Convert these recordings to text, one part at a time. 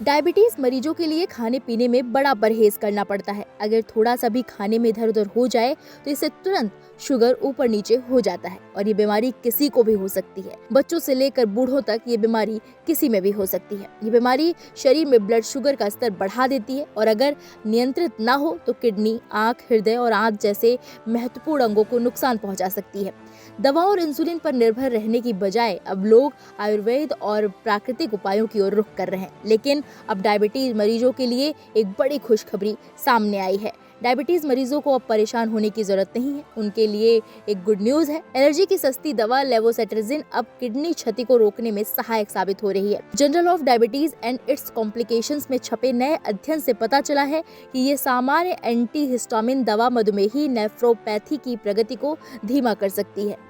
Diabetes मरीजों के लिए खाने पीने में बड़ा परहेज करना पड़ता है। अगर थोड़ा सा भी खाने में इधर उधर हो जाए तो इससे तुरंत शुगर ऊपर नीचे हो जाता है और ये बीमारी किसी को भी हो सकती है। बच्चों से लेकर बूढ़ों तक ये बीमारी किसी में भी हो सकती है। ये बीमारी शरीर में ब्लड शुगर का स्तर बढ़ा देती है और अगर नियंत्रित ना हो तो किडनी, आंख, हृदय और आंत जैसे महत्वपूर्ण अंगों को नुकसान पहुंचा सकती है। दवाओं और इंसुलिन पर निर्भर रहने की बजाय अब लोग आयुर्वेद और प्राकृतिक उपायों की ओर रुख कर रहे हैं। लेकिन अब डायबिटीज मरीजों के लिए एक बड़ी खुशखबरी सामने आई है। डायबिटीज मरीजों को अब परेशान होने की जरूरत नहीं है। उनके लिए एक गुड न्यूज है। एलर्जी की सस्ती दवा लेवोसेट्रिजिन अब किडनी क्षति को रोकने में सहायक साबित हो रही है। Journal of diabetes and it's complications में छपे नए अध्ययन से पता चला है कि ये सामान्य एंटी हिस्टामिन दवा मधुमेही नेफ्रोपैथी की प्रगति को धीमा कर सकती है।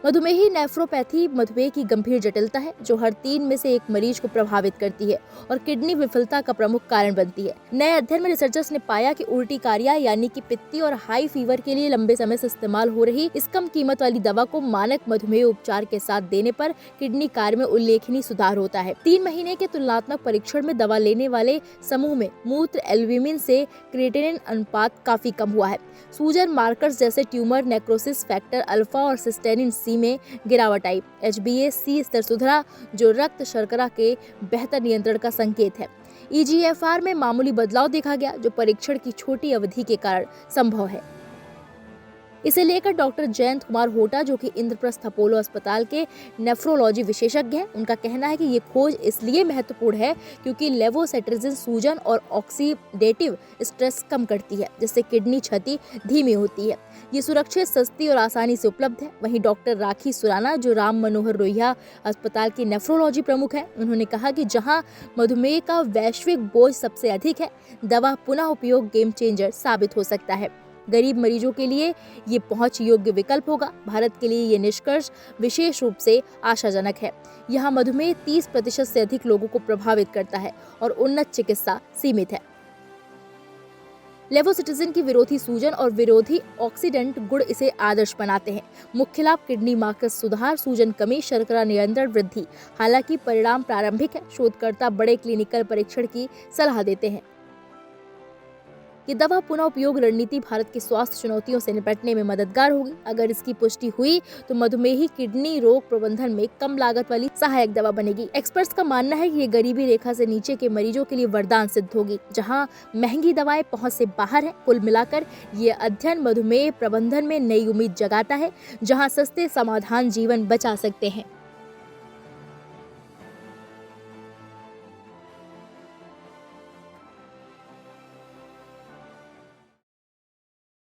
मधुमेही नेफ्रोपैथी मधुमेह की गंभीर जटिलता है जो हर 3 में से एक मरीज को प्रभावित करती है और किडनी विफलता का प्रमुख कारण बनती है। नए अध्ययन में रिसर्चर्स ने पाया कि उल्टिकारिया यानी कि पित्ती और हाई फीवर के लिए लंबे समय से इस्तेमाल हो रही इस कम कीमत वाली दवा को मानक मधुमेह उपचार के साथ देने पर किडनी कार्य में उल्लेखनीय सुधार होता है। 3 महीने के तुलनात्मक परीक्षण में दवा लेने वाले समूह में मूत्र एल्ब्यूमिन से क्रिएटिनिन अनुपात काफी कम हुआ है। सूजन मार्कर्स जैसे ट्यूमर नेक्रोसिस फैक्टर अल्फा और सिस्टेनिन सी में गिरावट आई। HbA1c स्तर सुधरा जो रक्त शर्करा के बेहतर नियंत्रण का संकेत है। EGFR में मामूली बदलाव देखा गया जो परीक्षण की छोटी अवधि के कारण संभव है। इसे लेकर डॉक्टर जयंत कुमार होटा जो कि इंद्रप्रस्थ अपोलो अस्पताल के नेफ्रोलॉजी विशेषज्ञ हैं, उनका कहना है कि ये खोज इसलिए महत्वपूर्ण है क्योंकि लेवोसेट्रिजिन सूजन और ऑक्सीडेटिव स्ट्रेस कम करती है जिससे किडनी क्षति धीमी होती है। ये सुरक्षित, सस्ती और आसानी से उपलब्ध है। वहीं डॉक्टर राखी सुराना जो राम मनोहर लोहिया अस्पताल की नेफ्रोलॉजी प्रमुख है, उन्होंने कहा कि जहां मधुमेह का वैश्विक बोझ सबसे अधिक है, दवा पुनः उपयोग गेम चेंजर साबित हो सकता है। गरीब मरीजों के लिए ये पहुंच योग्य विकल्प होगा। भारत के लिए ये निष्कर्ष विशेष रूप से आशाजनक है। यहाँ मधुमेह 30% से अधिक लोगों को प्रभावित करता है और उन्नत चिकित्सा सीमित है। लेवोसेट्रिजिन की विरोधी सूजन और विरोधी ऑक्सीडेंट गुण इसे आदर्श बनाते हैं। मुख्य लाभ किडनी मार्कर्स सुधार, सूजन कमी, शर्करा नियंत्रण वृद्धि। हालांकि परिणाम प्रारंभिक है। शोधकर्ता बड़े क्लिनिकल परीक्षण की सलाह देते हैं। ये दवा पुनः उपयोग रणनीति भारत की स्वास्थ्य चुनौतियों से निपटने में मददगार होगी। अगर इसकी पुष्टि हुई तो मधुमेही किडनी रोग प्रबंधन में कम लागत वाली सहायक दवा बनेगी। एक्सपर्ट्स का मानना है कि ये गरीबी रेखा से नीचे के मरीजों के लिए वरदान सिद्ध होगी जहां महंगी दवाएं पहुंच से बाहर है। कुल मिलाकर ये अध्ययन मधुमेह प्रबंधन में नई उम्मीद जगाता है जहाँ सस्ते समाधान जीवन बचा सकते हैं।